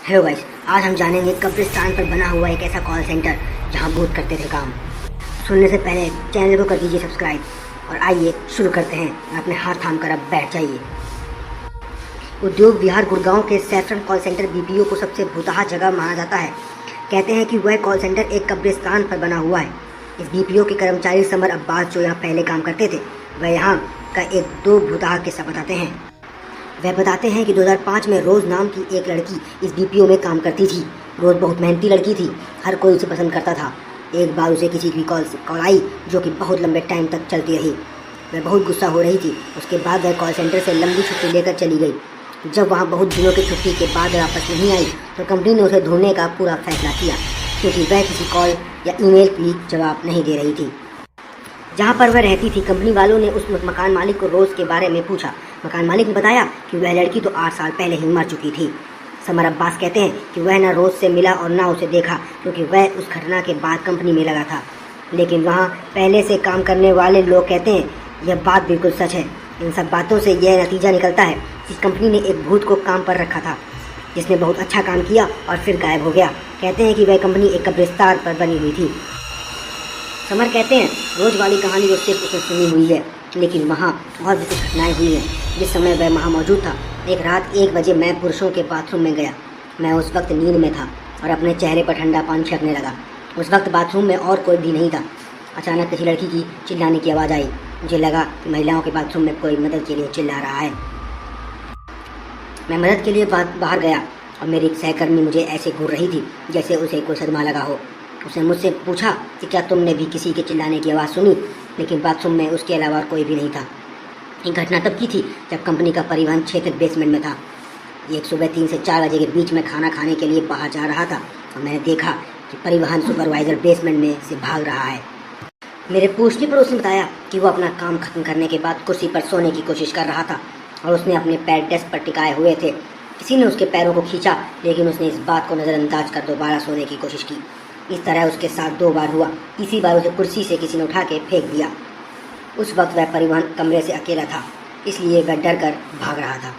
Hello guys, आज हम जानेंगे कब्रिस्तान पर बना हुआ एक ऐसा कॉल सेंटर जहां भूत करते थे काम। सुनने से पहले चैनल को कर दीजिए सब्सक्राइब और आइए शुरू करते हैं। अपने हाथ थाम कर अब बैठ जाइए। उद्योग विहार गुड़गांव के सैफरन कॉल सेंटर बीपीओ को सबसे भूतहा जगह माना जाता है। कहते हैं कि वह कॉल सेंटर एक कब्रिस्तान पर बना हुआ है। इस बीपीओ के कर्मचारी समर अब्बास जो यहाँ पहले काम करते थे, वह यहाँ का एक दो भूतहा किस्सा बताते हैं। वह बताते हैं कि 2005 में रोज़ नाम की एक लड़की इस बीपीओ में काम करती थी। रोज़ बहुत मेहनती लड़की थी, हर कोई उसे पसंद करता था। एक बार उसे किसी की कॉल आई जो कि बहुत लंबे टाइम तक चलती रही। वह बहुत गुस्सा हो रही थी। उसके बाद वह कॉल सेंटर से लंबी छुट्टी लेकर चली गई। जब वहाँ बहुत दिनों की छुट्टी के बाद वापस नहीं आई तो कंपनी ने उसे ढूंढने का पूरा फैसला किया, क्योंकि वह किसी कॉल या ईमेल की जवाब नहीं दे रही थी। जहाँ पर वह रहती थी, कंपनी वालों ने उस मकान मालिक को रोज़ के बारे में पूछा। मकान मालिक ने बताया कि वह लड़की तो 8 साल पहले ही मर चुकी थी। समर अब्बास कहते हैं कि वह न रोज़ से मिला और न उसे देखा, क्योंकि वह उस घटना के बाद कंपनी में लगा था। लेकिन वहाँ पहले से काम करने वाले लोग कहते हैं यह बात बिल्कुल सच है। इन सब बातों से यह नतीजा निकलता है कि कंपनी ने एक भूत को काम पर रखा था, जिसने बहुत अच्छा काम किया और फिर गायब हो गया। कहते हैं कि वह कंपनी एक कब्रिस्तान पर बनी हुई थी। समर कहते हैं रोज़ वाली कहानी जो सिर्फ उसने सुनी हुई है, लेकिन वहाँ और भी कुछ घटनाएँ हुई हैं। जिस समय वह वहाँ मौजूद था, एक रात 1 बजे मैं पुरुषों के बाथरूम में गया। मैं उस वक्त नींद में था और अपने चेहरे पर ठंडा पानी छिड़कने लगा। उस वक्त बाथरूम में और कोई भी नहीं था। अचानक किसी लड़की की चिल्लाने की आवाज़ आई। मुझे लगा कि महिलाओं के बाथरूम में कोई मदद के लिए चिल्ला रहा है। मैं मदद के लिए बाहर गया और मेरी एक सहकर्मी मुझे ऐसे घूर रही थी जैसे उसे कोई सदमा लगा हो। उसने मुझसे पूछा कि क्या तुमने भी किसी के चिल्लाने की आवाज़ सुनी, लेकिन बाथरूम में उसके अलावा कोई भी नहीं था। ये घटना तब की थी जब कंपनी का परिवहन क्षेत्र बेसमेंट में था। एक सुबह 3 से 4 बजे के बीच में खाना खाने के लिए बाहर जा रहा था और मैंने देखा कि परिवहन सुपरवाइज़र बेसमेंट में से भाग रहा है। मेरे पूछने पर उसने बताया कि वो अपना काम खत्म करने के बाद कुर्सी पर सोने की कोशिश कर रहा था और उसने अपने पैर डेस्क पर टिकाए हुए थे। किसी ने उसके पैरों को खींचा, लेकिन उसने इस बात को नज़रअंदाज कर दोबारा सोने की कोशिश की। इस तरह उसके साथ 2 बार हुआ। तीसरी बार उसे कुर्सी से किसी ने उठा के फेंक दिया। उस वक्त वह परिवहन कमरे से अकेला था, इसलिए वह डर कर भाग रहा था।